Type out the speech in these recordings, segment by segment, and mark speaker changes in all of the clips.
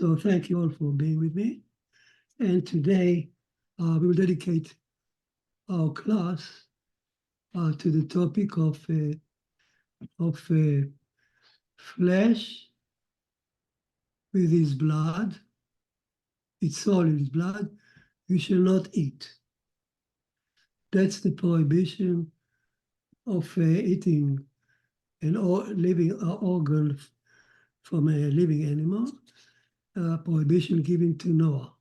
Speaker 1: So thank you all for being with me. And today we will dedicate our class to the topic of flesh with his blood, its soul in his blood, you shall not eat. That's the prohibition of eating an living organ from a living animal, prohibition given to Noah.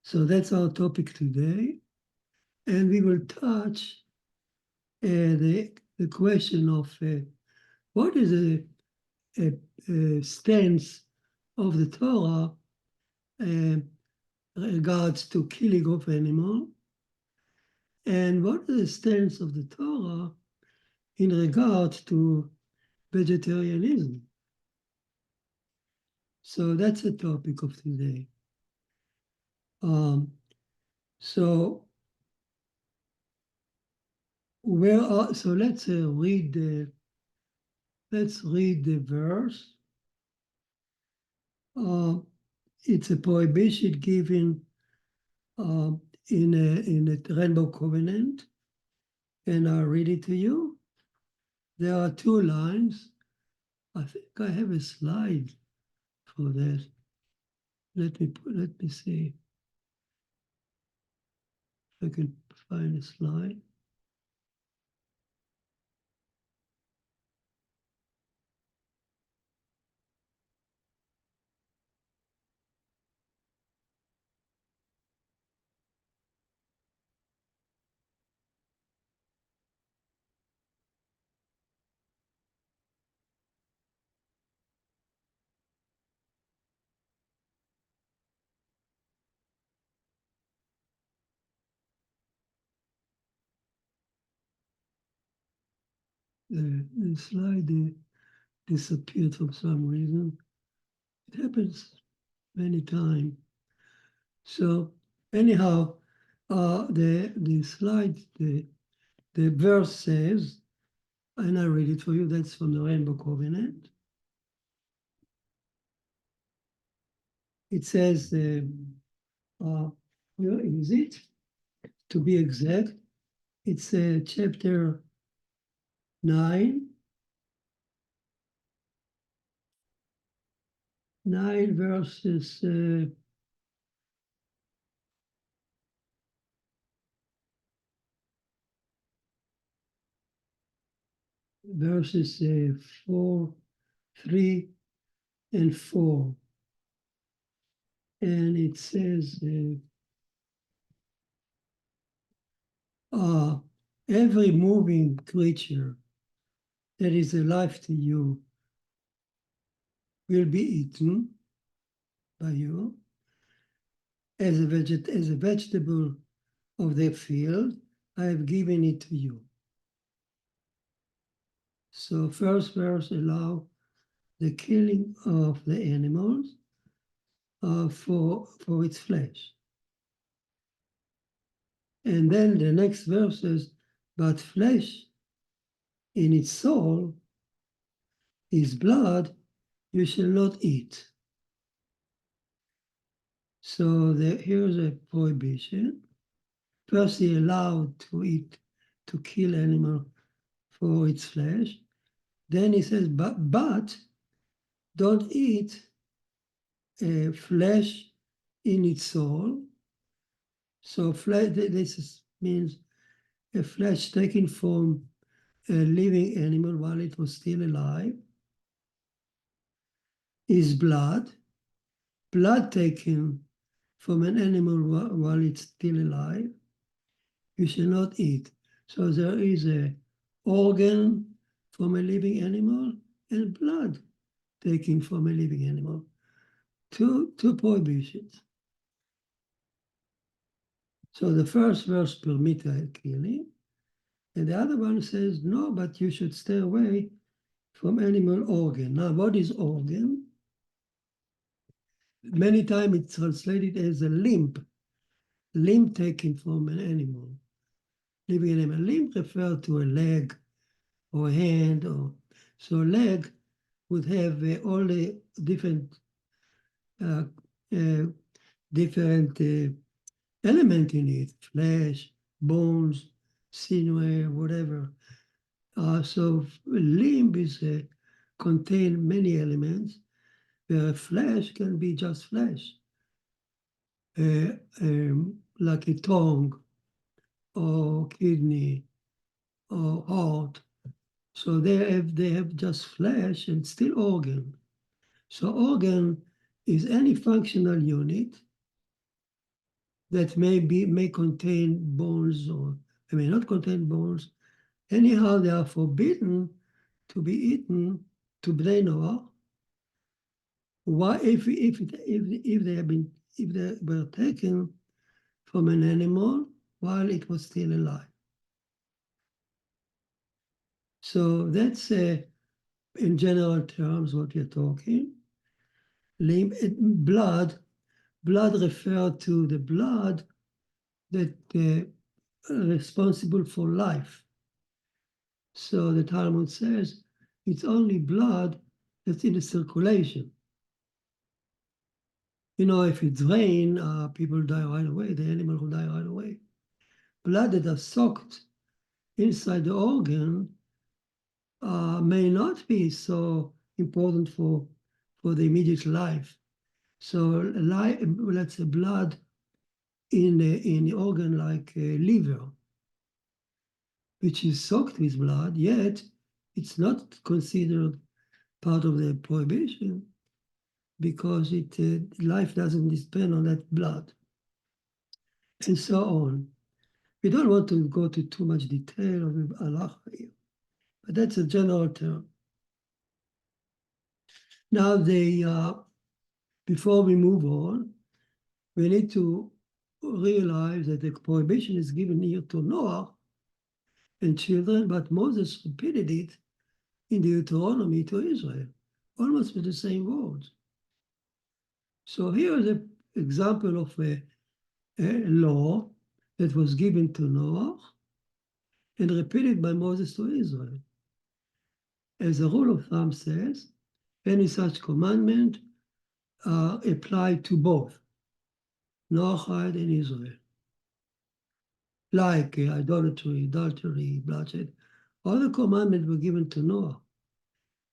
Speaker 1: So that's our topic today. And we will touch the question of what is a stance of the Torah regards to killing of animal, and what is the stance of the Torah in regard to vegetarianism. So that's the topic of today. So let's read the verse. It's a prohibition given in a Rainbow Covenant, and I'll read it to you. There are two lines. I think I have a slide for that. Let me see if I can find a slide. The slide disappeared for some reason. It happens many times. So anyhow, the slide, the verse says, and I read it for you, that's from the Rainbow Covenant. It says, where is it? To be exact, it's chapter 9, verses verses 4, 3, and 4. And it says, every moving creature that is alive to you will be eaten by you as a vegetable of the field. I have given it to you. So first verse allow the killing of the animals for its flesh. And then the next verse says, but flesh in its soul, his blood, you shall not eat. So here's a prohibition. First, he allowed to kill animal for its flesh. Then he says, but don't eat flesh in its soul. So flesh, means a flesh taken from a living animal while it was still alive. Is blood taken from an animal while it's still alive, you shall not eat. So there is an organ from a living animal and blood taken from a living animal. Two prohibitions. So the first verse permits killing, and the other one says, no, but you should stay away from animal organ. Now, what is organ? Many times it's translated as a limb taken from an animal, living animal. Limb refers to a leg or a hand, so leg would have all the different different element in it, flesh, bones, sinew, whatever. So limb is contain many elements, where flesh can be just flesh, like a tongue or kidney or heart. So they have just flesh and still organ. So organ is any functional unit that may contain bones or may not contain bones. Anyhow, they are forbidden to be eaten to Bnei Noah. Why, if they were taken from an animal while it was still alive? So that's in general terms what we're talking. Blood referred to the blood that responsible for life. So the Talmud says it's only blood that's in the circulation. You know, if it's rain, people die right away, the animal will die right away. Blood that are soaked inside the organ may not be so important for the immediate life. So let's say blood in the organ like liver, which is soaked with blood, yet it's not considered part of the prohibition because life doesn't depend on that blood, and so on. We don't want to go to too much detail of halacha here, but that's a general term. Now, before we move on, we need to realize that the prohibition is given here to Noah and children, but Moses repeated it in the Deuteronomy to Israel, almost with the same words. So here is an example of a law that was given to Noah and repeated by Moses to Israel. As a rule of thumb says, any such commandment applied to both Noahide and Israel. Like idolatry, adultery, bloodshed, all the commandments were given to Noah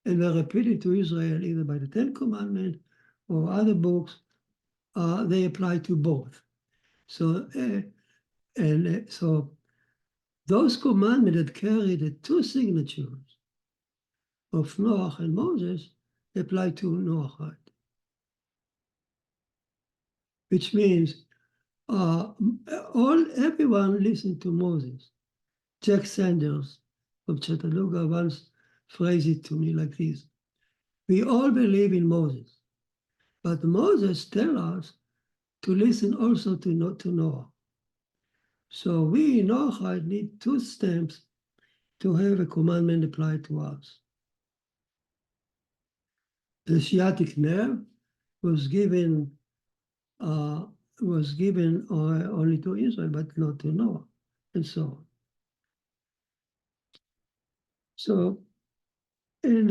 Speaker 1: and were repeated to Israel either by the Ten Commandments or other books. They apply to both. So, so those commandments that carry the two signatures of Noah and Moses apply to Noahide, which means everyone listened to Moses. Jack Sanders from Chattanooga once phrased it to me like this: we all believe in Moses, but Moses tells us to listen also to Noah. So we in Noahide need two stamps to have a commandment applied to us. The sciatic nerve was given only to Israel, but not to Noah, and so on. So, and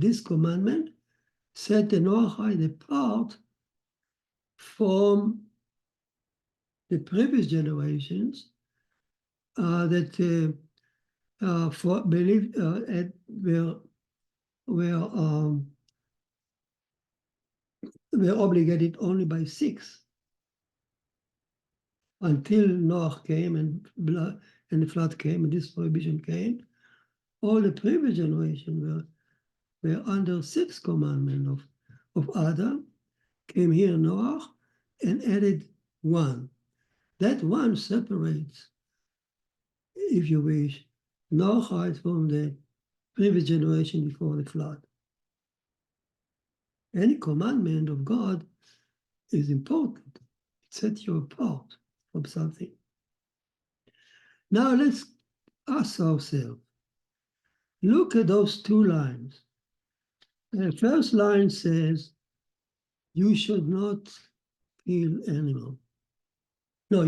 Speaker 1: this commandment set the Noahide apart from the previous generations that were obligated only by 6 until Noah came and the flood came and this prohibition came. All the previous generation were under 6 commandment of Adam. Came here Noah and added 1. That 1 separates, if you wish, Noahide from the previous generation before the flood. Any commandment of God is important. It sets you apart from something. Now let's ask ourselves, look at those 2 lines. The first line says, you should not kill animal. No,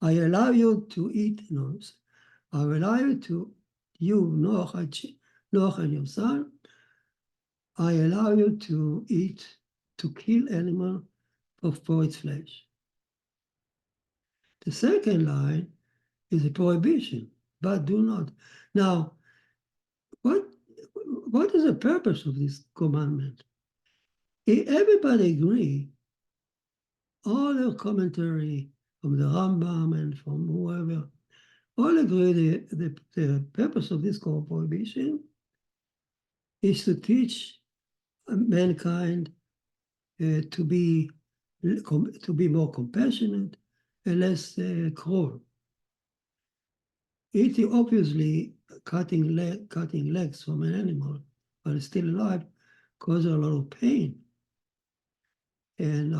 Speaker 1: I allow you to eat, no, I allow you, Noah, Noah and your son, I allow you to kill animal for its flesh. The second line is a prohibition, but do not. Now, what is the purpose of this commandment? Everybody agree, all the commentary from the Rambam and from whoever, all agree the purpose of this prohibition is to teach mankind to be more compassionate and less cruel. It obviously cutting legs from an animal while it's still alive causes a lot of pain, and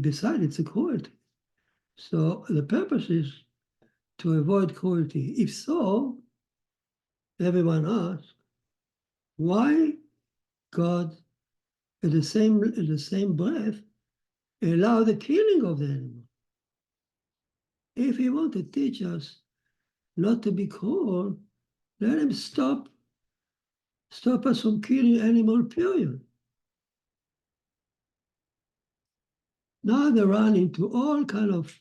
Speaker 1: besides, it's a cruelty. So the purpose is to avoid cruelty. If so, everyone asks, why God, in the same breath, allow the killing of the animal? If he wants to teach us not to be cruel, let him stop us from killing animal, period. Now they run into all kind of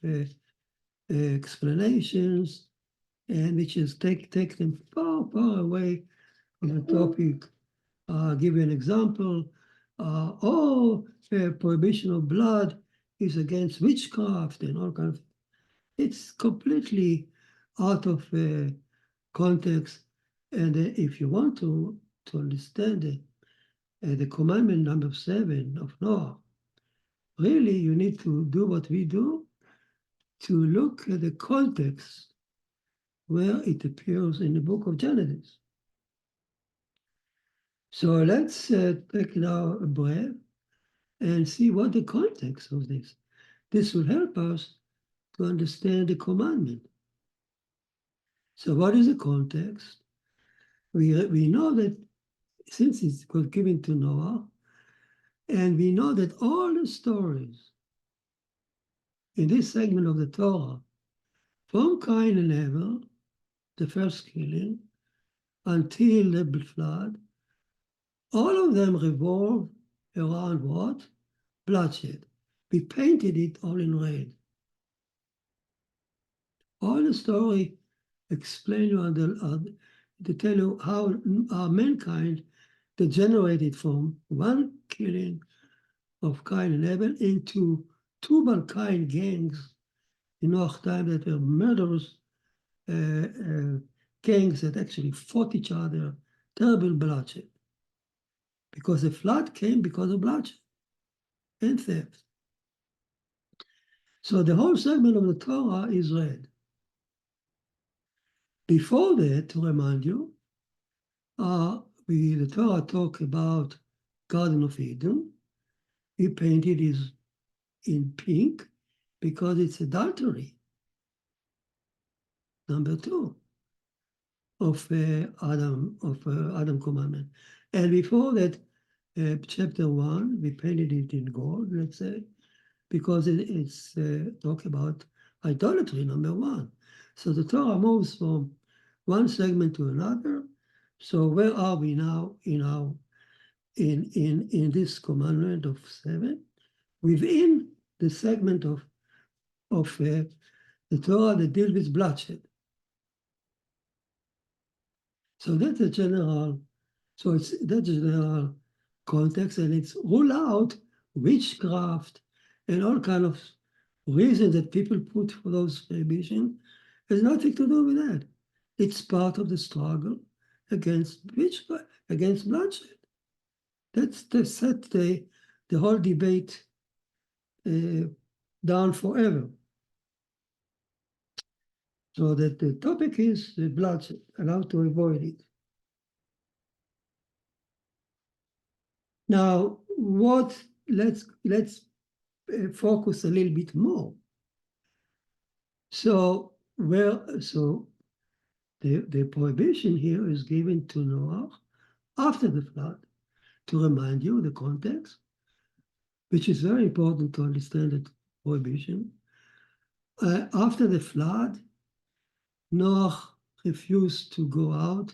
Speaker 1: explanations, and which is take them far, far away from the topic. Give you an example. Prohibition of blood is against witchcraft and all kinds of. It's completely out of context. And if you want to understand the commandment number 7 of Noah, really you need to do what we do, to look at the context where it appears in the book of Genesis. So let's take now a breath and see what the context of this. This will help us to understand the commandment. So what is the context? We know that since it was given to Noah, and we know that all the stories in this segment of the Torah, from Cain and Abel, the first killing, until the flood, all of them revolve around what? Bloodshed. We painted it all in red. All the story explain you to tell you how mankind degenerated from one killing of Cain and Abel into two Balkan gangs in Noah's time that were murderous gangs that actually fought each other, terrible bloodshed. Because the flood came because of bloodshed and theft. So the whole segment of the Torah is red. Before that, to remind you, the Torah talk about Garden of Eden. We painted it in pink because it's adultery. Number 2 of Adam commandment. And before that, chapter 1, we painted it in gold, let's say, because it's talk about idolatry, number 1. So the Torah moves from one segment to another. So where are we now in this commandment of 7? Within the segment of the Torah that deals with bloodshed. So that's a general, that's a general context, and it's rule out witchcraft and all kind of reasons that people put for those prohibitions. Has nothing to do with that. It's part of the struggle against witchcraft, against bloodshed. That's set the whole debate down forever. So that the topic is the bloodshed and how to avoid it. Now, let's focus a little bit more. So the prohibition here is given to Noah after the flood, to remind you the context, which is very important to understand the prohibition. After the flood, Noah refused to go out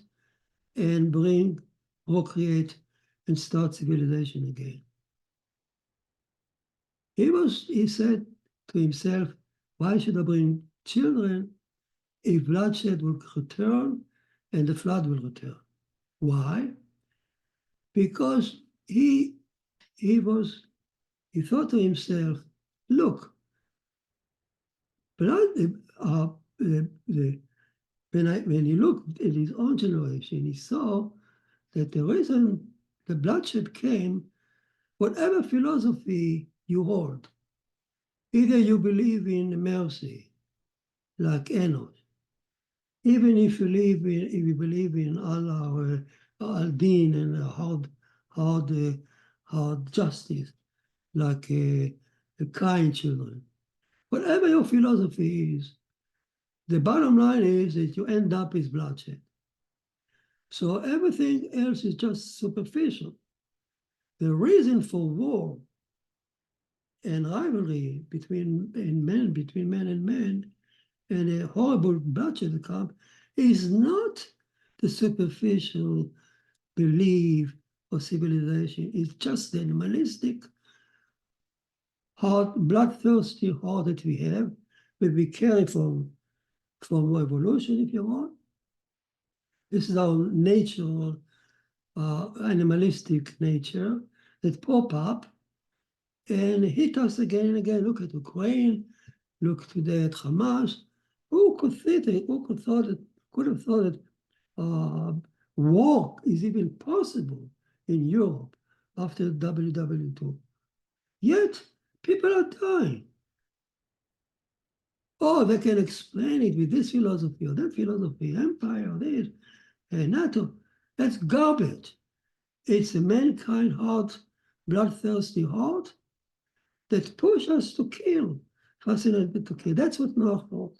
Speaker 1: and procreate, and start civilization again. He said to himself, why should I bring children if bloodshed will return and the flood will return? Why? Because he thought to himself, look, blood, when he looked at his own generation, he saw that the reason the bloodshed came, whatever philosophy you hold, either you believe in mercy, like Enoch, even if you believe in Allah or al-Din and hard justice, like kind children, whatever your philosophy is, the bottom line is that you end up with bloodshed. So everything else is just superficial. The reason for war and rivalry between men and men, and a horrible bloodshed come, is not the superficial belief of civilization. It's just the animalistic, bloodthirsty heart that we have, that we carry from evolution, if you want. This is our natural, animalistic nature that pop up and hit us again and again. Look at Ukraine, look today at Hamas. Who could have thought that war is even possible in Europe after WW2? Yet people are dying. Oh, they can explain it with this philosophy or that philosophy, empire, this, NATO. That's garbage. It's a mankind heart, bloodthirsty heart that pushes us to kill, fascinated to kill. That's what Noah thought.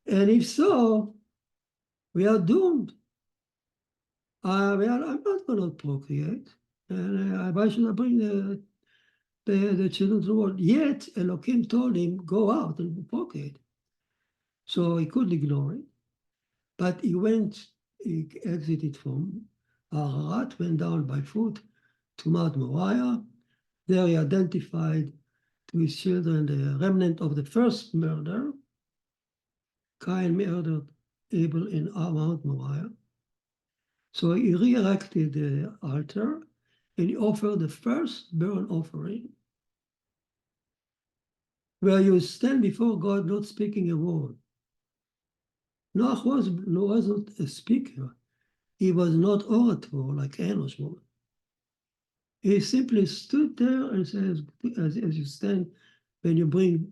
Speaker 1: And if so, we are doomed. I'm not going to procreate. And why should I bring the children to the world? Yet Elohim told him, go out and procreate. So he couldn't ignore it. But he exited from Ararat, went down by foot to Mount Moriah. There he identified to his children the remnant of the first murder. Cain murdered Abel in Mount Moriah. So he re-erected the altar and he offered the first burnt offering, where you stand before God not speaking a word. Noah wasn't a speaker. He was not orator like Enoch was. He simply stood there and says, as you stand, when you bring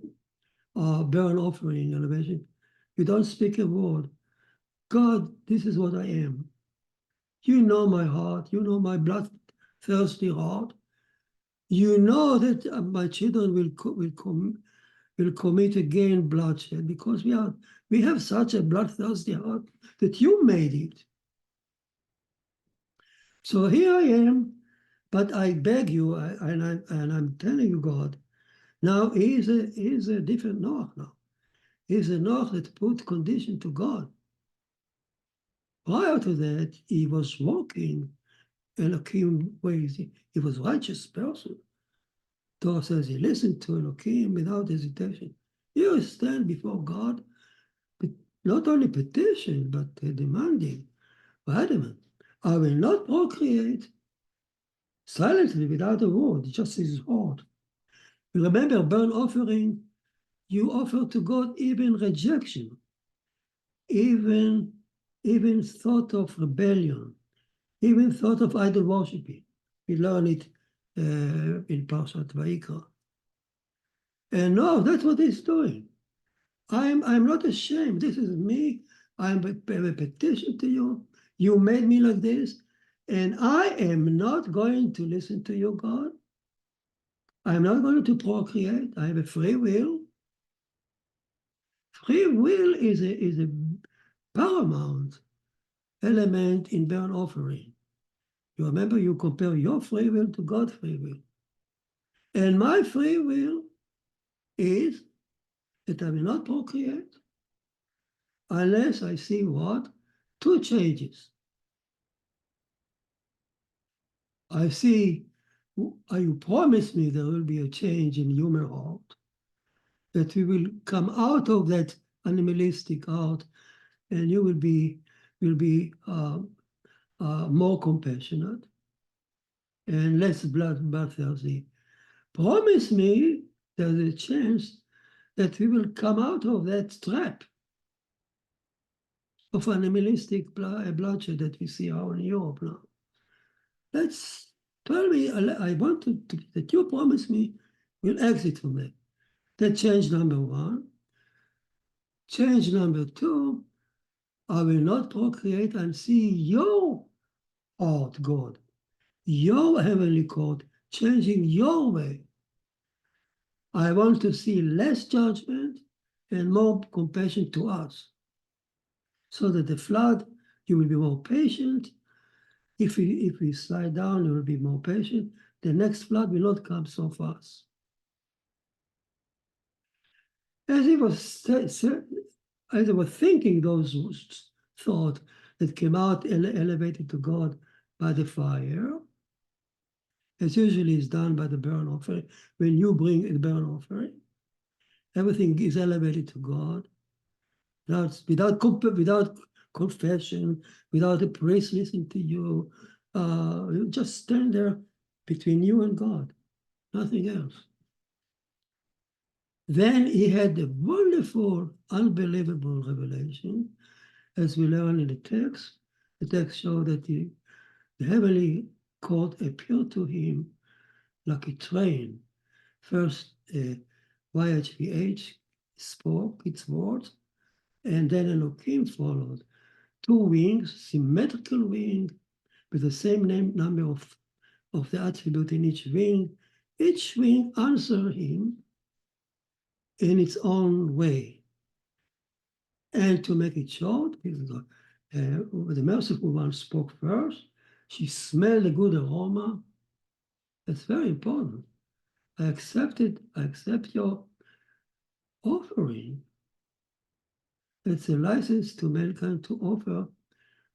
Speaker 1: burnt offering elevation, you don't speak a word. God, this is what I am. You know my heart. You know my bloodthirsty heart. You know that my children will commit again bloodshed because we have such a bloodthirsty heart that you made it. So here I am, but I beg you, and I'm telling you, God, now he's a different Noah now. He's a Noah that put condition to God. Prior to that, he was walking Elohim ways. He was a righteous person. Torah says he listened to Elohim without hesitation. You stand before God, but not only petition, but demanding, wait a minute, I will not procreate silently without a word, just his heart. Remember, burnt offering, you offer to God even rejection, even thought of rebellion, even thought of idol worshiping. We learn it in Parshat Vayikra. And no, that's what he's doing. I'm not ashamed. This is me. I'm a petition to you. You made me like this. And I am not going to listen to you, God. I'm not going to procreate. I have a free will. Free will is a paramount element in burnt offering. You remember, you compare your free will to God's free will. And my free will is that I will not procreate. unless I see what? Two changes. I see, you promised me there will be a change in human heart, that we will come out of that animalistic heart, and you will be more compassionate and less bloodthirsty. Promise me there's a chance that we will come out of that trap of animalistic bloodshed that we see out in Europe now. Let's tell me, I want that you promise me we'll exit from that. That's change number one. Change number two, I will not procreate and see your heart, God, your heavenly code, changing your way. I want to see less judgment and more compassion to us, so that the flood, you will be more patient. If we slide down, you will be more patient. The next flood will not come so fast. As he was thinking those thoughts that came out elevated to God by the fire, as usually is done by the burnt offering. When you bring a burnt offering, everything is elevated to God. Without confession, without a priest listening to you. You just stand there between you and God, nothing else. Then he had a wonderful, unbelievable revelation, as we learn in the text. The text shows that the heavenly court appeared to him like a train. First, YHVH spoke its words, and then Elohim followed. Two wings, symmetrical wing, with the same number of the attribute in each wing. Each wing answered him in its own way. And to make it short, the merciful one spoke first. She smelled a good aroma. That's very important. I accept your offering. It's a license to mankind to offer,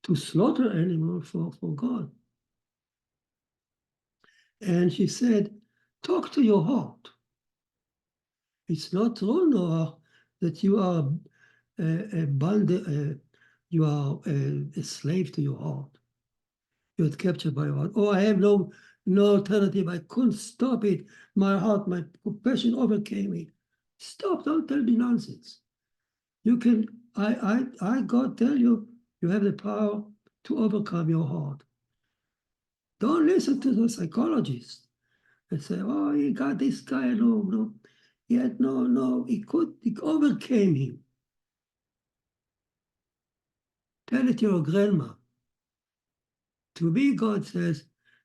Speaker 1: to slaughter animals for God. And she said, talk to your heart. It's not true, Noah, that you are you are a slave to your heart. You're captured by your heart. Oh, I have no alternative. I couldn't stop it. My heart, my compassion overcame me. Stop, don't tell me nonsense. You can, God tell you, you have the power to overcome your heart. Don't listen to the psychologists that say, oh, he got this guy, no. He had he overcame him. Tell it to your grandma. To me, God says,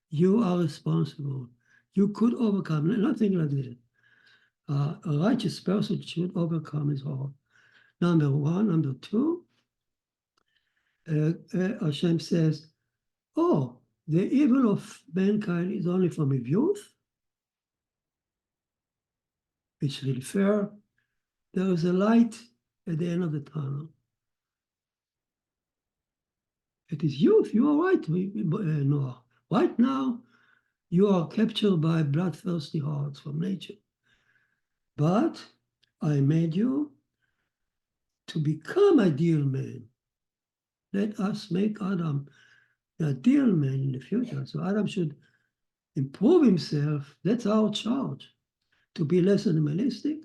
Speaker 1: you are responsible. You could overcome, nothing like that. A righteous person should overcome his heart. Number one. Number two, Hashem says, oh, the evil of mankind is only from his youth. It's really fair. There is a light at the end of the tunnel. It is youth. You are right, Noah. Right now, you are captured by bloodthirsty hearts from nature. But I made you to become ideal man. Let us make Adam the ideal man in the future. So Adam should improve himself. That's our charge, to be less animalistic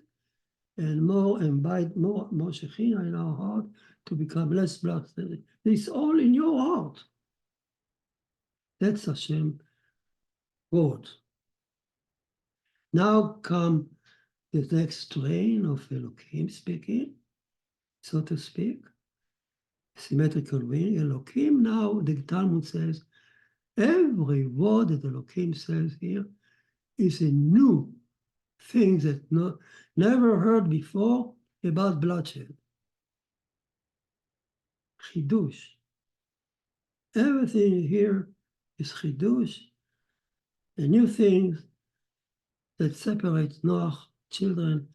Speaker 1: and more invite more Shekhinah in our heart, to become less bloodthirsty. It's all in your heart. That's Hashem word. Now come the next strain of Elohim speaking, so to speak. Symmetrical wing. Elohim now, the Talmud says, every word that Elohim says here is a new thing that never heard before about bloodshed. Chidush. Everything here is chidush, a new thing that separates Noah's children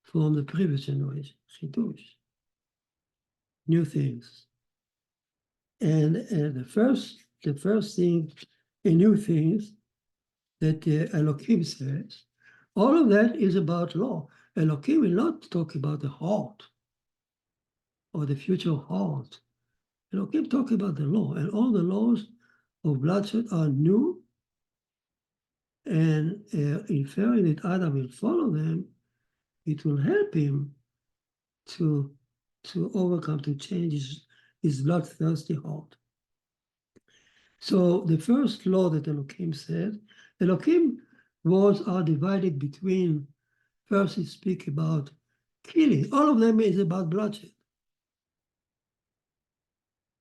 Speaker 1: from the previous generation. Chidush. new things. And the first thing, new things that Elohim says, all of that is about law. Elohim will not talk about the heart or the future heart. Elohim talk about the law, and all the laws of bloodshed are new, and inferring that Adam will follow them, it will help him to overcome, to change his bloodthirsty heart. So the first law that Elohim said, Elohim words are divided between, first he speak about killing. All of them is about bloodshed.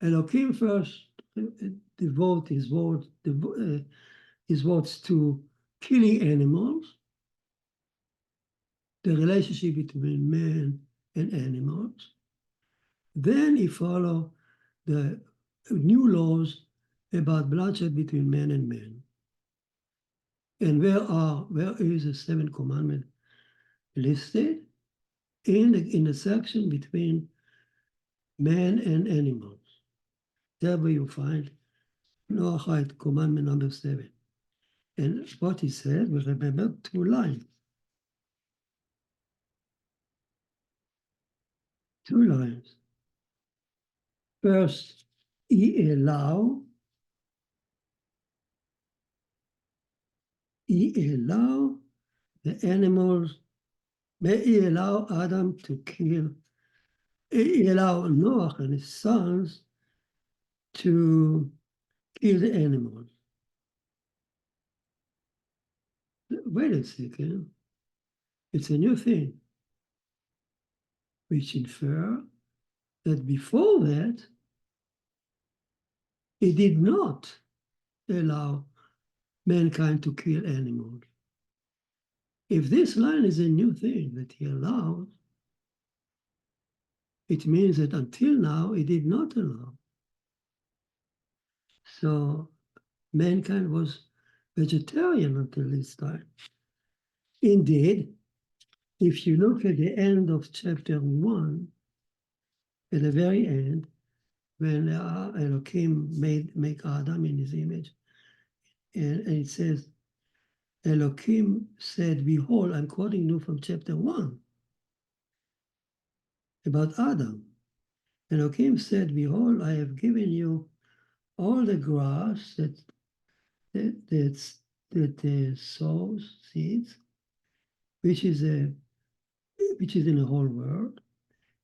Speaker 1: Elohim first devote his words to killing animals, the relationship between man and animals. Then he follow the new laws about bloodshed between man and man. And where is the seventh commandment listed? In the section between man and animals. There where you find Noahide, commandment number 7. And what he said, we remember 2 lines. 2 lines. First, he allow the animals, may he allow Adam to kill, he allow Noah and his sons to kill the animals. Wait a second. It's a new thing, which infer that before that, he did not allow mankind to kill animals. If this line is a new thing that he allowed, it means that until now, he did not allow. So mankind was vegetarian until this time. Indeed, if you look at the end of chapter 1, at the very end, when Elohim make Adam in his image, and it says, Elohim said, behold, I'm quoting you from chapter 1, about Adam. Elohim said, behold, I have given you all the grass that sows seeds, which is in the whole world,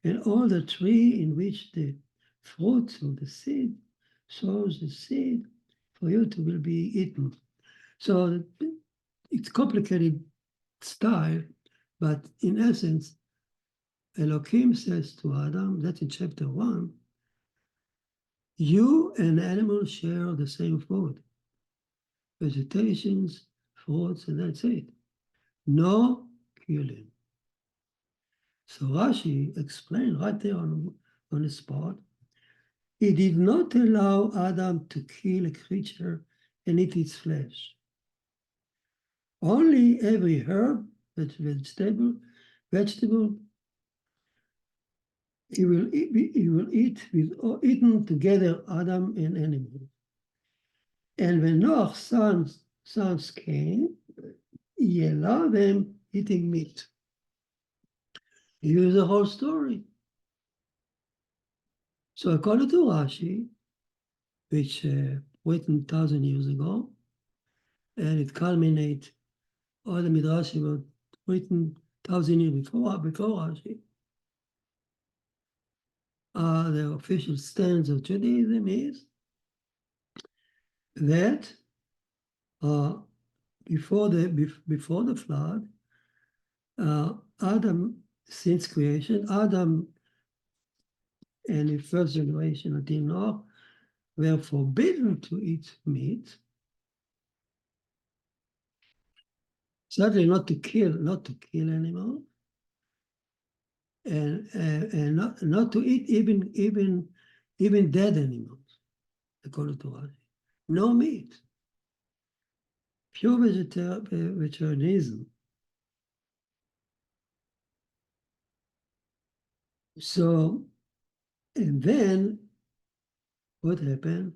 Speaker 1: and all the tree in which the fruit of the seed sows the seed for you to will be eaten. So it's complicated style, but in essence, Elohim says to Adam, that's in chapter 1, you and animals share the same food, vegetations, fruits, and that's it. No killing. So Rashi explained right there on the spot, he did not allow Adam to kill a creature and eat its flesh. Only every herb, vegetable, he will eat with eaten together Adam and animals. And when Noah's sons came, he allowed them eating meat. Here's the whole story. So according to Rashi, which written 1,000 years ago, and it culminates all the midrashim were written 1,000 years before Rashi. The official stance of Judaism is that before the flood, Adam, since creation, Adam and the first generation until now were forbidden to eat meat. Certainly not to kill animals, and not to eat even dead animals, according to Rashi. No meat. Pure vegetarianism. So And then what happened?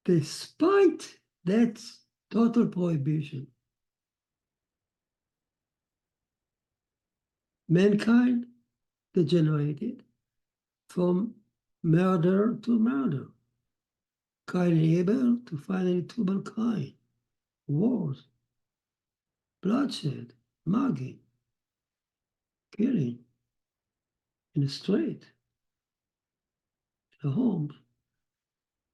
Speaker 1: Despite that total prohibition, mankind degenerated from murder to murder. Cain and Abel to finally Tubal Cain. Wars, bloodshed, mugging, killing in the street, in the homes.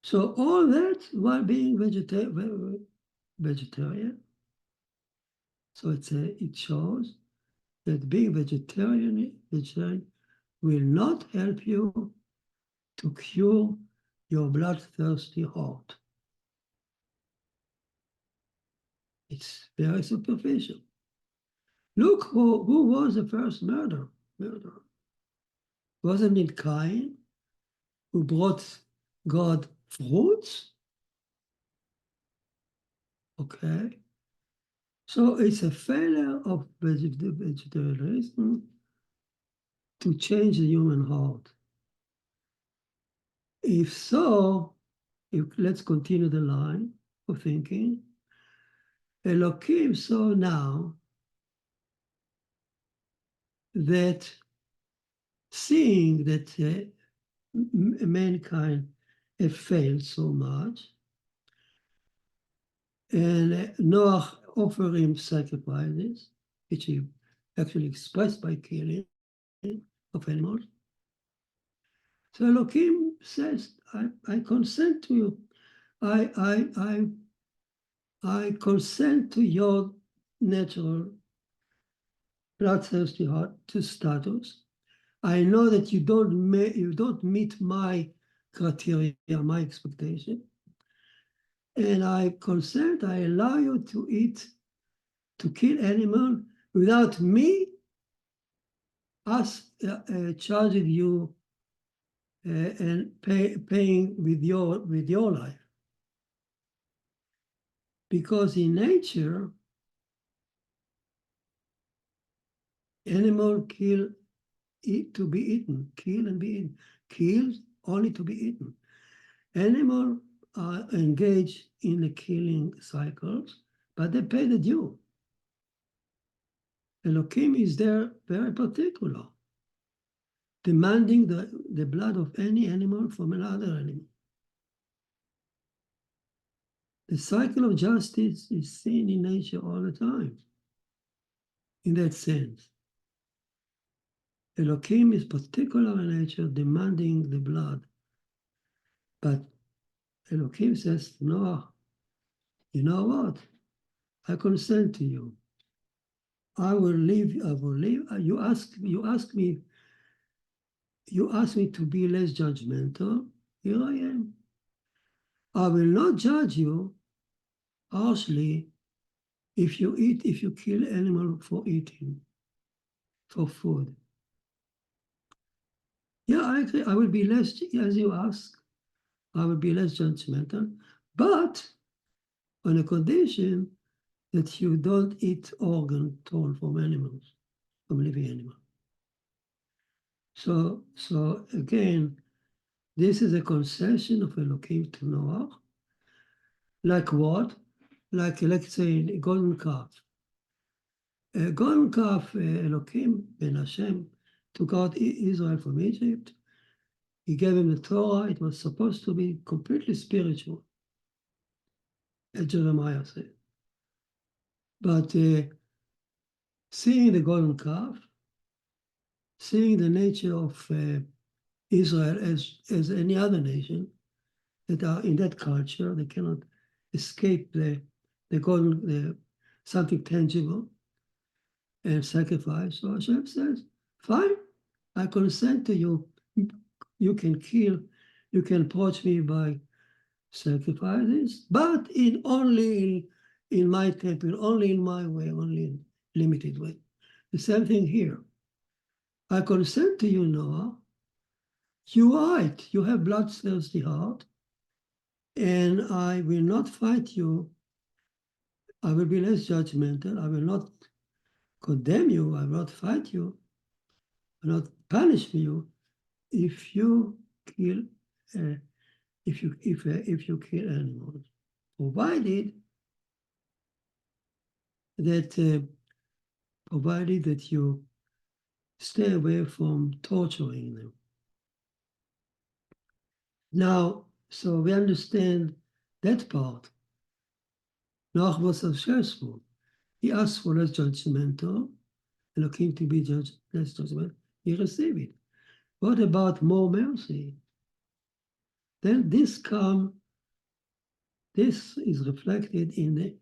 Speaker 1: So all that while being vegetarian. So it shows that being vegetarian will not help you to cure your bloodthirsty heart. It's very superficial. Look who was the first murderer. Wasn't it Cain who brought God fruits? Okay. So it's a failure of vegetarianism to change the human heart. If so, let's continue the line of thinking. Elohim saw now that seeing that mankind have failed so much, and Noah offered him sacrifices, which he actually expressed by killing of animals. So Elohim says, I consent to you. I consent to your natural bloodthirsty heart to status. I know that you don't meet my criteria, my expectation. And I consent, I allow you to kill animal without me charging you and paying with your life. Because in nature, animal kill to be eaten, kill and be eaten, kill only to be eaten. Animal are engaged in the killing cycles, but they pay the due. Elohim is there very particular, demanding the blood of any animal from another animal. The cycle of justice is seen in nature all the time, in that sense. Elohim is particular in nature, demanding the blood. But Elohim says, Noah, you know what? I consent to you. I will live. You ask me to be less judgmental. Here I am. I will not judge you harshly if you kill animal for eating, for food. Yeah, I agree. I will be less, as you ask, I will be less judgmental, but on a condition that you don't eat organ torn from animals, from living animals. So again, this is a concession of Elohim to Noah. Like what? Like, let's say, a golden calf. A golden calf, Elohim, Ben Hashem, took out Israel from Egypt. He gave him the Torah. It was supposed to be completely spiritual, as Jeremiah said. But seeing the golden calf, seeing the nature of Israel as any other nation that are in that culture, they cannot escape the something tangible and sacrifice. So Hashem says, fine, I consent to you. You can kill, you can approach me by sacrifices, but only in my temple, only in my way, only in limited way. The same thing here. I consent to you, Noah. You are right. You have bloodthirsty heart, and I will not fight you. I will be less judgmental. I will not condemn you. I will not fight you. I will not punish you. if you kill if you kill animals, provided that you stay away from torturing them. Now, so we understand that part. Noach was successful. He asked for less judgmental, Elohim to be less judgmental. He received it. What about more mercy? Then this is reflected in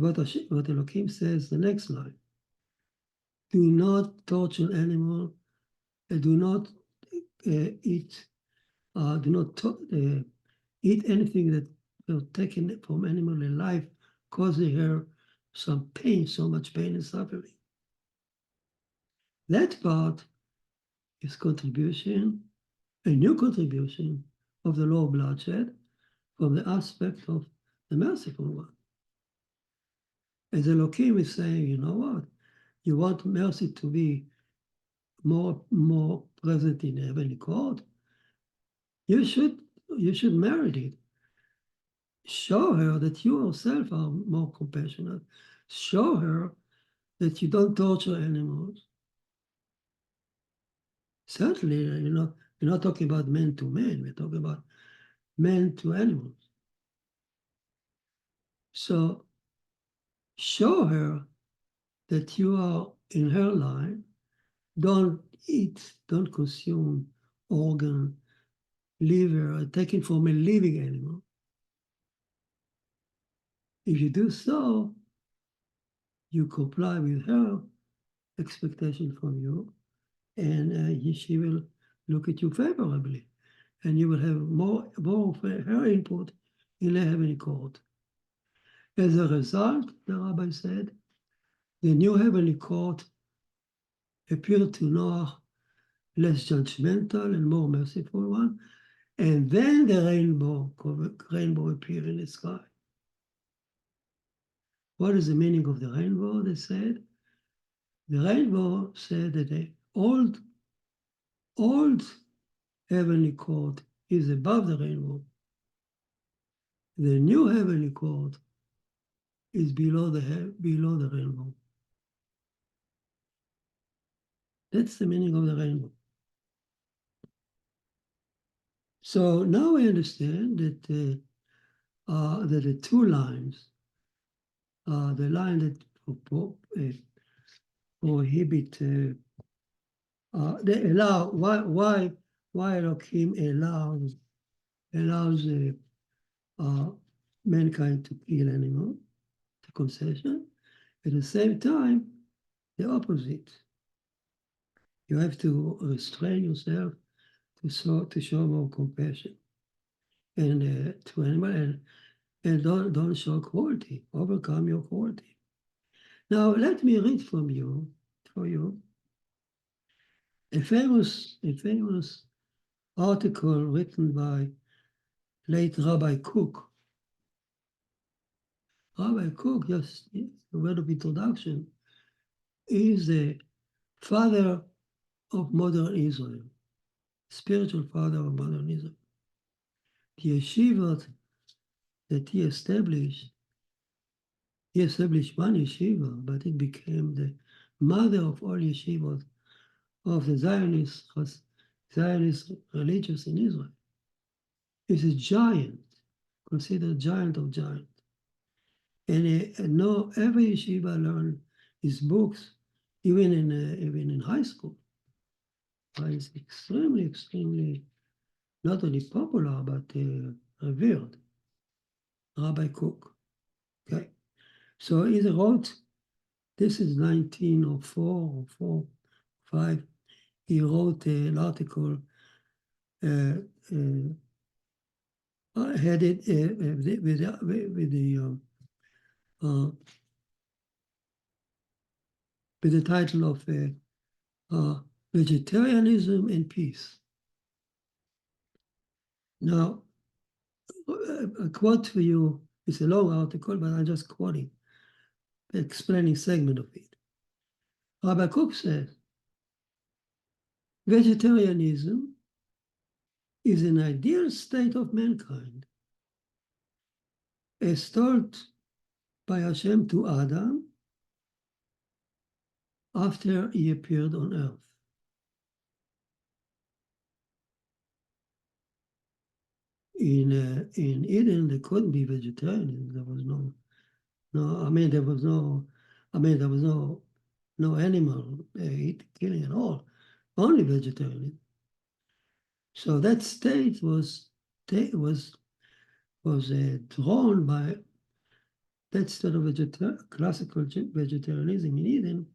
Speaker 1: what Elohim says, the next line. Do not torture animal, do not eat anything that was taken from animal in life, causing her some pain, so much pain and suffering. That part is contribution, a new contribution of the law of bloodshed from the aspect of the merciful one. As Elohim is saying, you know what? You want mercy to be more present in the heavenly court? You should merit it. Show her that you yourself are more compassionate. Show her that you don't torture animals. Certainly, you're not talking about man to man. We're talking about man to animals. So show her that you are in her line. Don't eat, don't consume organ, liver, taken from a living animal. If you do so, you comply with her expectation from you, and she will look at you favorably, and you will have more of her input in the heavenly court. As a result, the Rabbi said, the new heavenly court appeared to Noah less judgmental and more merciful one, and then the rainbow appeared in the sky. What is the meaning of the rainbow? They said the rainbow said that the old heavenly court is above the rainbow. The new heavenly court is below the rainbow. That's the meaning of the rainbow. So now we understand that the two lines, the line that prohibit, they allow, why Elohim allows mankind to kill animals, the concession. At the same time, the opposite. You have to restrain yourself to show more compassion and to animal, and don't show cruelty. Overcome your cruelty. Now let me read for you a famous article written by late Rabbi Cook. Rabbi Cook, just a word of introduction, is the father of modern Israel, spiritual father of modern Israel. The yeshiva that he established one yeshiva, but it became the mother of all yeshivas of the Zionist religious in Israel. He's a giant, considered giant of giants. And every yeshiva learned his books, even in high school. He's extremely, not only popular, but revered. Rabbi Cook. Okay. So he wrote, this is 1904 or 5. He wrote an article headed with the title of Vegetarianism and Peace. Now, a quote for you, it's a long article, but I'm just quoting, explaining segment of it. Rabbi Cook says, vegetarianism is an ideal state of mankind, as told by Hashem to Adam after he appeared on earth. In Eden, there couldn't be vegetarianism. There was no animal killing at all, only vegetarianism. So that state was drawn by that state of classical vegetarianism in Eden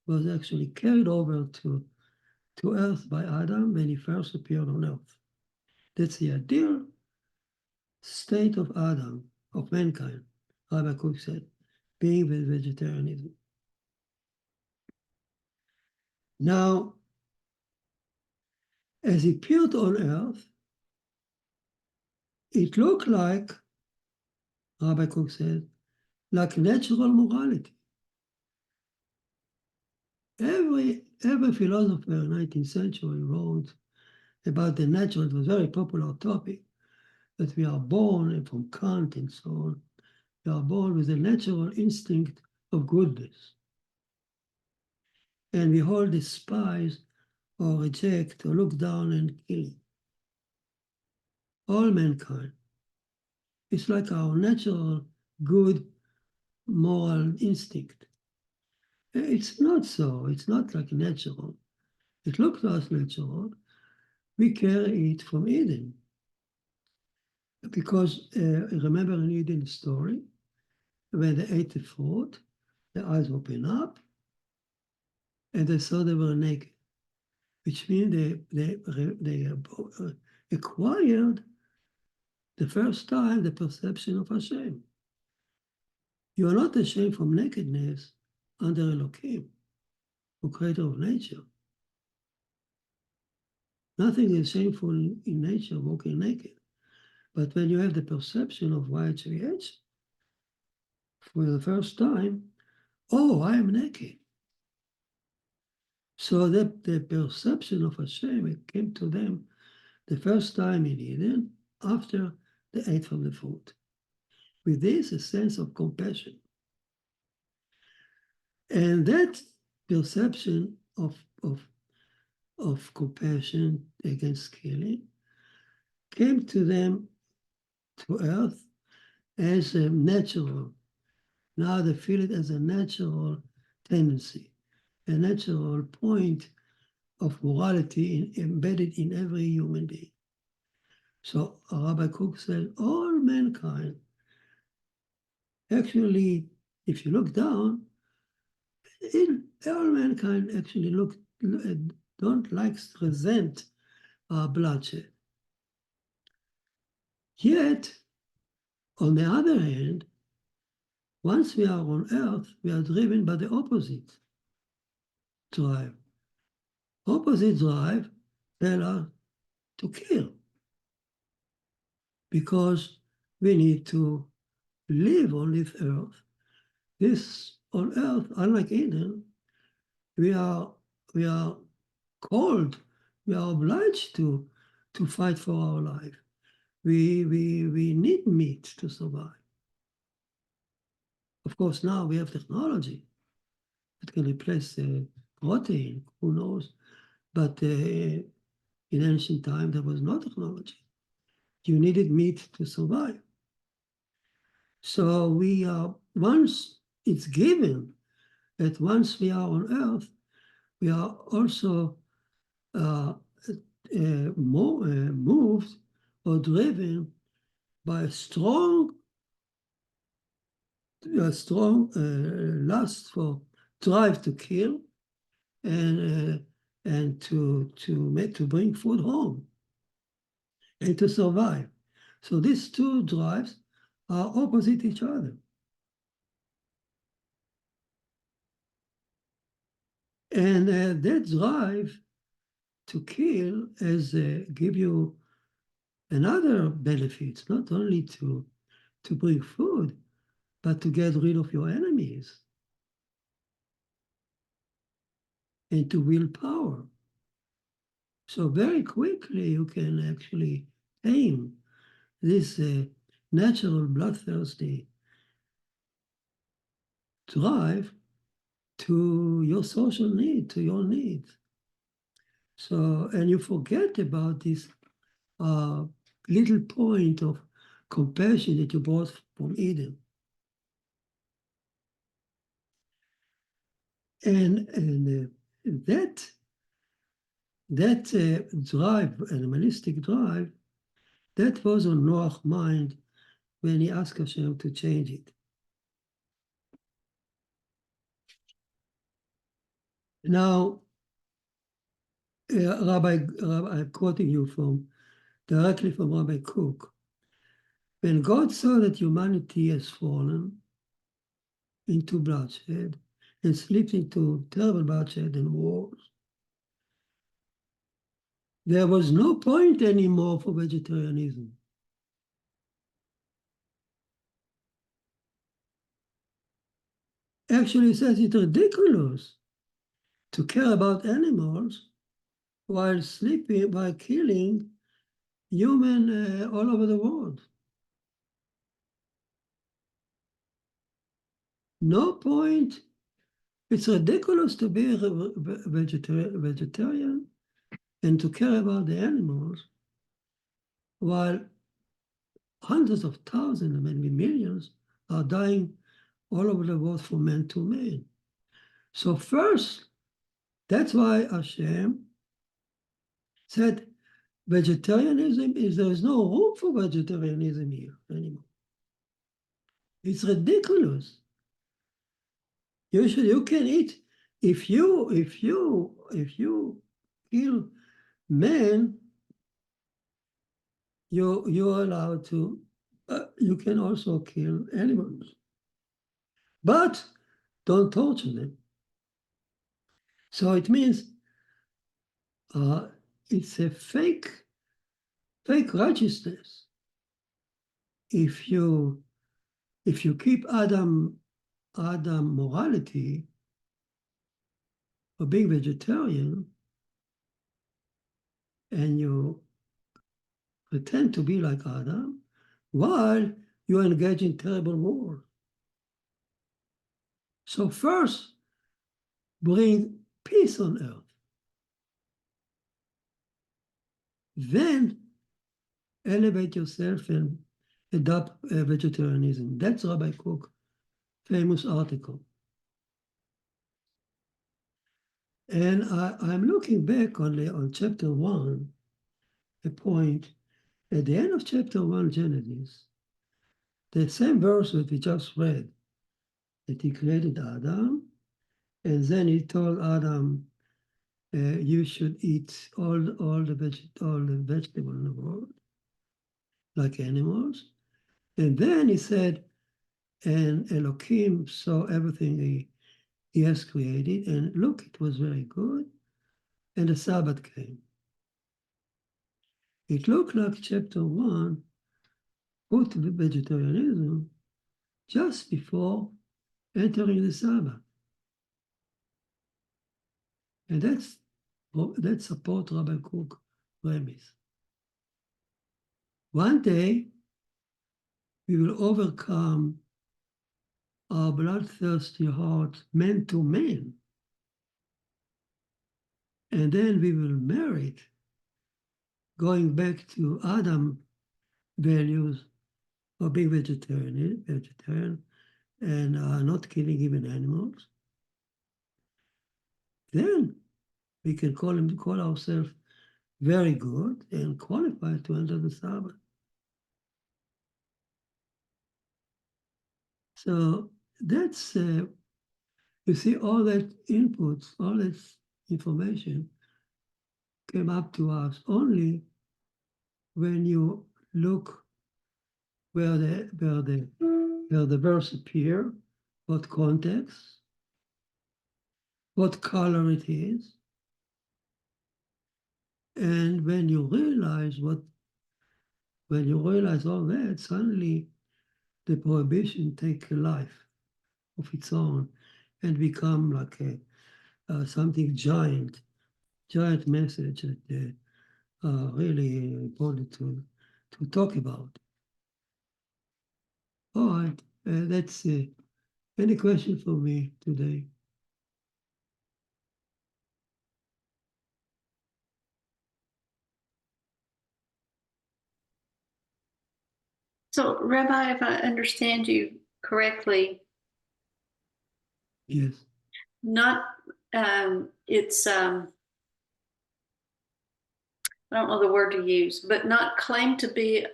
Speaker 1: was actually carried over to earth by Adam when he first appeared on earth. That's the ideal state of Adam, of mankind, Rabbi Kook said, being with vegetarianism. Now, as he appeared on earth, it looked like, Rabbi Kook said, like natural morality. Every philosopher in the 19th century wrote about the natural. It was a very popular topic, that we are born, from Kant and so on, we are born with a natural instinct of goodness. And we all despise or reject or look down and kill all mankind. It's like our natural good moral instinct. It's not so. It's not like natural. It looks to us natural. We carry it from Eden. Because remember in Eden's story, when they ate the fruit, their eyes opened up, and they saw they were naked, which means they acquired the first time the perception of Hashem. You are not ashamed from nakedness under Elohim, who creator of nature. Nothing is shameful in nature, walking naked. But when you have the perception of white creation, for the first time, oh, I am naked. So the perception of Hashem, it came to them the first time in Eden after they ate from the fruit. With this, a sense of compassion. And that perception of compassion against killing came to them, to earth, as a natural. Now they feel it as a natural tendency, a natural point of morality embedded in every human being. So Rabbi Kook said, all mankind, actually, if you look down, all mankind actually don't resent bloodshed. Yet, on the other hand, once we are on earth, we are driven by the opposite drive. Opposite drive tell us to kill, because we need to live on this earth. This on earth, unlike Eden, we are called, we are obliged to fight for our life. We need meat to survive. Of course, now we have technology that can replace protein, who knows? But in ancient time, there was no technology. You needed meat to survive. So once it's given that once we are on earth, we are also moved or driven by a strong lust for drive to kill and to bring food home and to survive. So these two drives are opposite each other. And that drive to kill give you another benefit, not only to bring food, but to get rid of your enemies and to wield power. So very quickly you can actually tame this natural bloodthirsty drive to your social need, to your needs. So, and you forget about this little point of compassion that you brought from Eden. And that drive, animalistic drive, that was on Noah's mind when he asked Hashem to change it. Now, Rabbi, I'm quoting you directly from Rabbi Cook. When God saw that humanity has fallen into bloodshed and slipped into terrible bloodshed and wars, there was no point anymore for vegetarianism. Actually, he says it's ridiculous to care about animals while killing human all over the world. No point. It's ridiculous to be a vegetarian and to care about the animals while hundreds of thousands, maybe millions, are dying all over the world from man to man. So first, that's why Hashem said vegetarianism there is no room for vegetarianism here anymore. It's ridiculous. You can eat if you kill man, you're allowed to. You can also kill animals, but don't torture them. So it means it's a fake righteousness. If you keep Adam morality or being vegetarian, and you pretend to be like Adam while you engage in terrible war. So first, bring peace on earth. Then elevate yourself and adopt vegetarianism. That's Rabbi Cook's famous article. And I'm looking back on chapter 1, a point at the end of chapter 1, Genesis, the same verse that we just read, that he created Adam, and then he told Adam, you should eat all the vegetables in the world, like animals. And then he said, and Elohim saw everything he has created, and look, it was very good. And the Sabbath came. It looked like chapter 1 put vegetarianism just before entering the Sabbath. And that supports Rabbi Cook's premise. One day, we will overcome our bloodthirsty heart, man to man. And then we will merit going back to Adam values of being vegetarian and not killing even animals. Then we can call ourselves very good and qualified to enter the Sabbath. So that's, you see, all that inputs, all that information came up to us only when you look where the verse appear, what context, what color it is, and when you realize all that, suddenly the prohibition take a life of its own and become like something giant giant message that really important to talk about. All right, that's any question for me today?
Speaker 2: So, Rabbi, if I understand you correctly,
Speaker 1: Yes.
Speaker 2: not it's I don't know the word to use, but not claim to be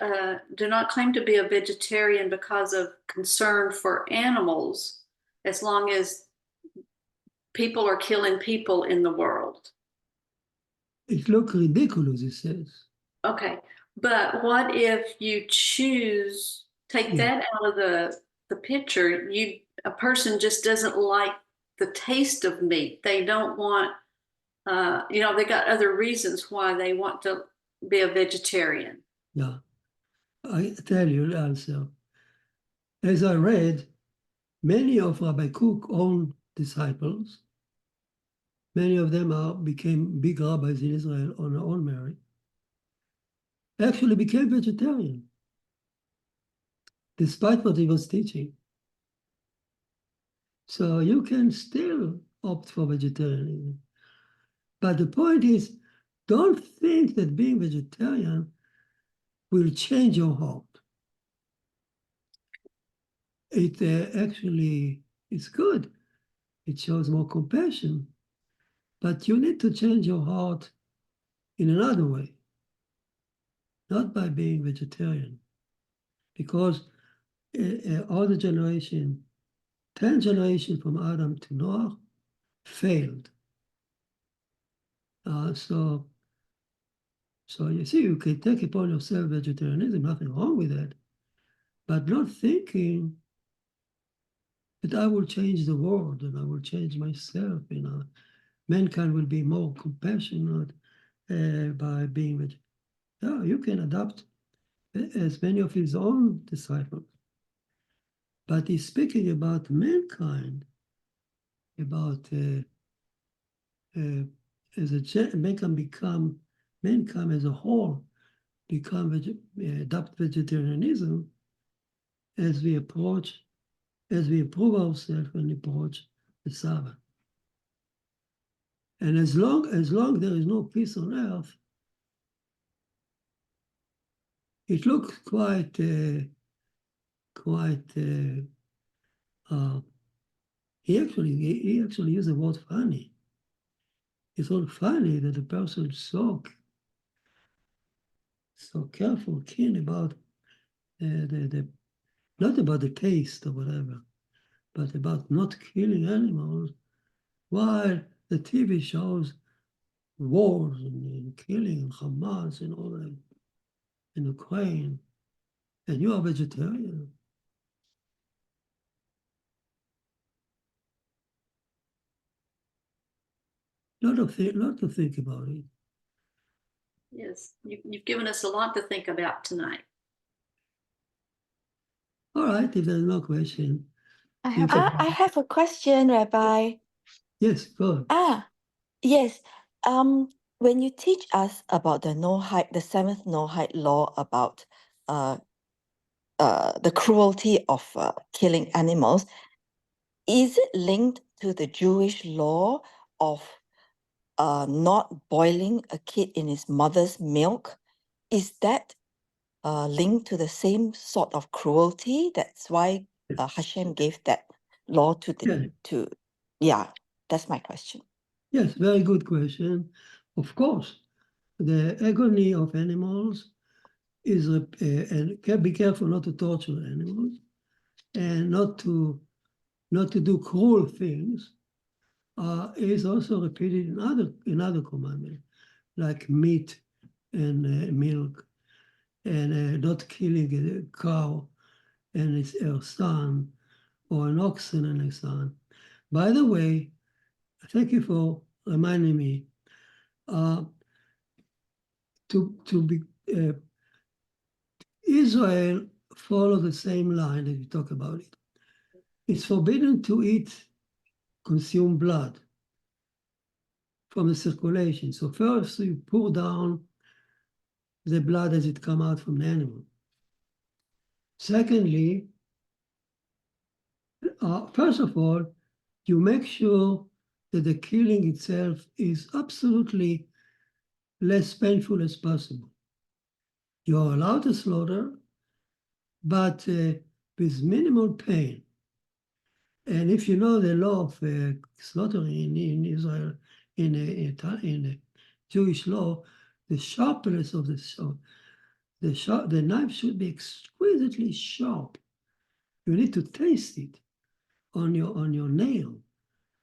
Speaker 2: do not claim to be a vegetarian because of concern for animals, as long as people are killing people in the world.
Speaker 1: It looks ridiculous, he says.
Speaker 2: Okay, but what if you take
Speaker 1: Yeah.
Speaker 2: that out of the picture? A person just doesn't like the taste of meat. They don't want, they got other reasons why they want to be a vegetarian.
Speaker 1: Yeah. I tell you the answer. As I read, many of Rabbi Cook's own disciples, many of them became big rabbis in Israel on their own merit, actually became vegetarian, despite what he was teaching. So you can still opt for vegetarianism. But the point is, don't think that being vegetarian will change your heart. It actually is good. It shows more compassion. But you need to change your heart in another way, not by being vegetarian. Because all the generation, 10 generations from Adam to Noah, failed. So you see, you can take upon yourself vegetarianism, nothing wrong with that, but not thinking that I will change the world and I will change myself. Mankind will be more compassionate by being vegetarian. Yeah, you can adopt as many of his own disciples. But he's speaking about mankind, about as a mankind as a whole adopt vegetarianism as we approve ourselves and approach the Sabbath. And as long there is no peace on earth, it looks quite he actually used the word funny. It's all funny that the person is so careful, keen about not about the taste or whatever, but about not killing animals, while the TV shows wars and killing and Hamas and all that in Ukraine, and you are vegetarian. Lot to think about it.
Speaker 2: Yes, you've given us a lot to think about tonight.
Speaker 1: All right, if there's no question.
Speaker 3: I have a question, Rabbi.
Speaker 1: Yes, go on.
Speaker 3: Yes. When you teach us about the Noahide, the seventh Noahide law about the cruelty of killing animals, is it linked to the Jewish law of not boiling a kid in his mother's milk? Is that linked to the same sort of cruelty? That's why Hashem gave that law to that's my question.
Speaker 1: Yes, very good question. Of course, the agony of animals is and be careful not to torture animals and not to do cruel things. Is also repeated in other commandments, like meat and milk, and not killing a cow and her son, or an oxen and a son. By the way, thank you for reminding me. Israel follow the same line that we talk about it. It's forbidden to consume blood. from the circulation. So first you pour down the blood as it comes out from the animal. Secondly, first of all, you make sure that the killing itself is absolutely less painful as possible. You're allowed to slaughter, but with minimal pain. And if you know the law of slaughtering in Israel, in a Jewish law, the sharpness of the knife should be exquisitely sharp. You need to taste it on your nail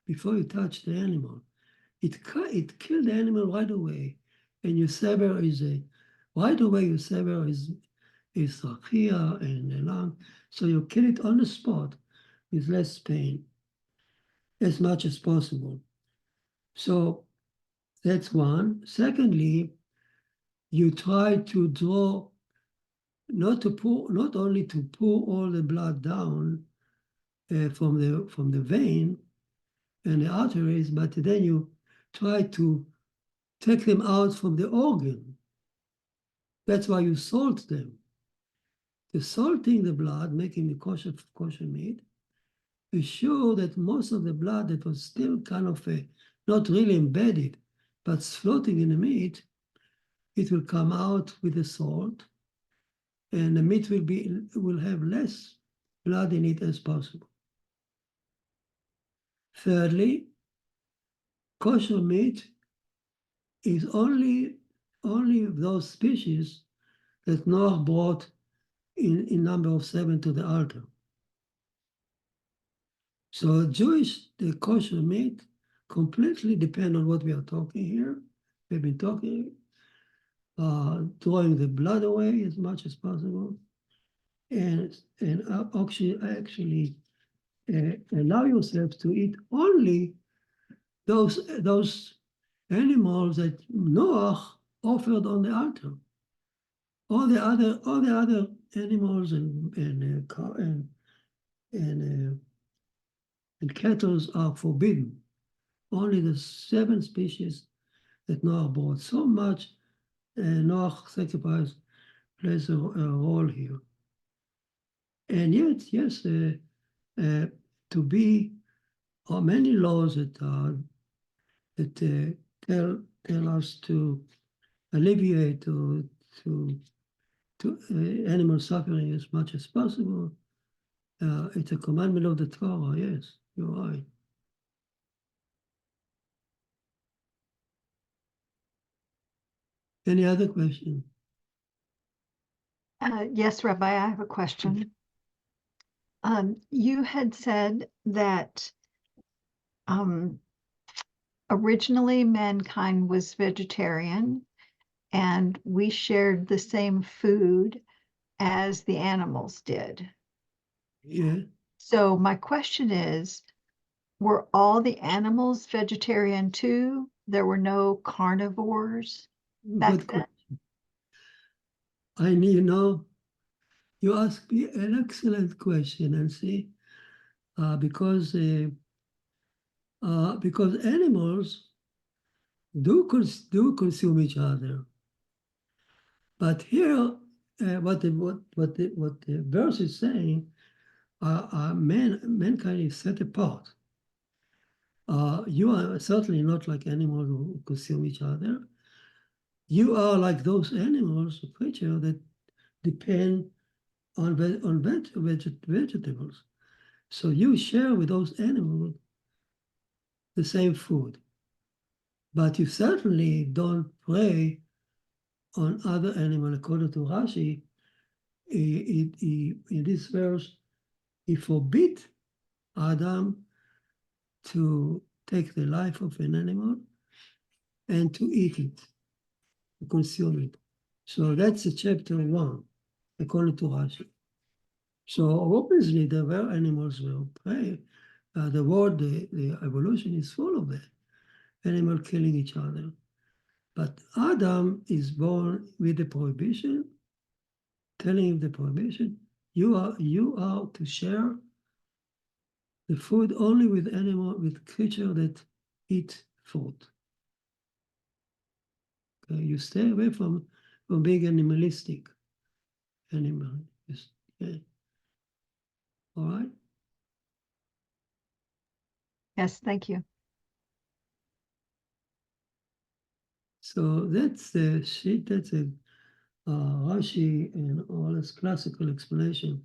Speaker 1: before you touch the animal. It killed the animal right away, and you sever right away. You sever his trachea and the lung, so you kill it on the spot with less pain, as much as possible. So that's one. Secondly, you try to draw, not only to pour all the blood down from the vein and the arteries, but then you try to take them out from the organ. That's why you salt them. The salting the blood, making the kosher meat, is sure that most of the blood that was still kind of not really embedded, but floating in the meat, it will come out with the salt, and the meat will have less blood in it as possible. Thirdly, kosher meat is only those species that Noah brought in number of 7 to the altar. So the kosher meat completely depend on what we are talking here. We've been talking, throwing the blood away as much as possible, and actually allow yourself to eat only those animals that Noah offered on the altar. All the other animals and cattle are forbidden. Only the 7 species that Noah brought. So much Noah sacrifice plays a role here. And yet, yes, to be many laws that tell us to alleviate to animal suffering as much as possible. It's a commandment of the Torah. Yes, you're right. Any other question?
Speaker 4: Yes, Rabbi, I have a question. You had said that originally mankind was vegetarian and we shared the same food as the animals did.
Speaker 1: Yeah.
Speaker 4: So my question is, were all the animals vegetarian too? There were no carnivores back
Speaker 1: Good
Speaker 4: then?
Speaker 1: question. You asked me an excellent question, Nancy, because animals do consume each other. But here, what the verse is saying, mankind is set apart. You are certainly not like animals who consume each other. You are like those animals, creatures that depend on vegetables. So you share with those animals the same food. But you certainly don't prey on other animals. According to Rashi, in this verse, he forbid Adam to take the life of an animal and to eat it, to consume it. So that's chapter 1, according to Rashi. So obviously there were animals will prey. The evolution is full of that, animal killing each other. But Adam is born with the prohibition, telling him the prohibition, you are to share the food only with creatures that eat food. You stay away from being animalistic. Animal. Yeah. All right.
Speaker 4: Yes, thank you.
Speaker 1: So that's the sheet. That's a Rashi and all this classical explanation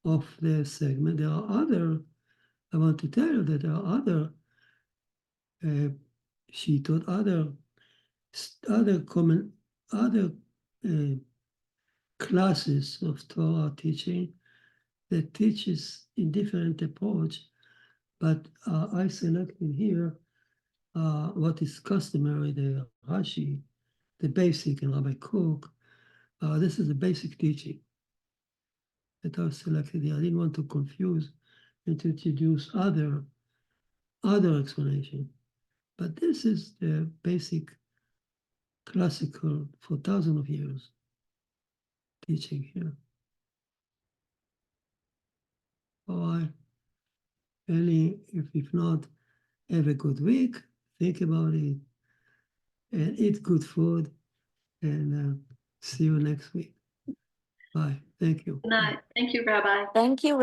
Speaker 1: of the segment. There are other. I want to tell you that there are other. She taught other classes of Torah teaching that teaches in different approach, but I selected here what is customary, the Rashi, the basic, and Rabbi Cook. This is the basic teaching that I selected here. I didn't want to confuse and to introduce other explanation, but this is the basic classical for thousands of years teaching here. All right. If not, have a good week, think about it, and eat good food, and see you next week. Bye. Thank you.
Speaker 2: Good night. Thank you, Rabbi.
Speaker 3: Thank you,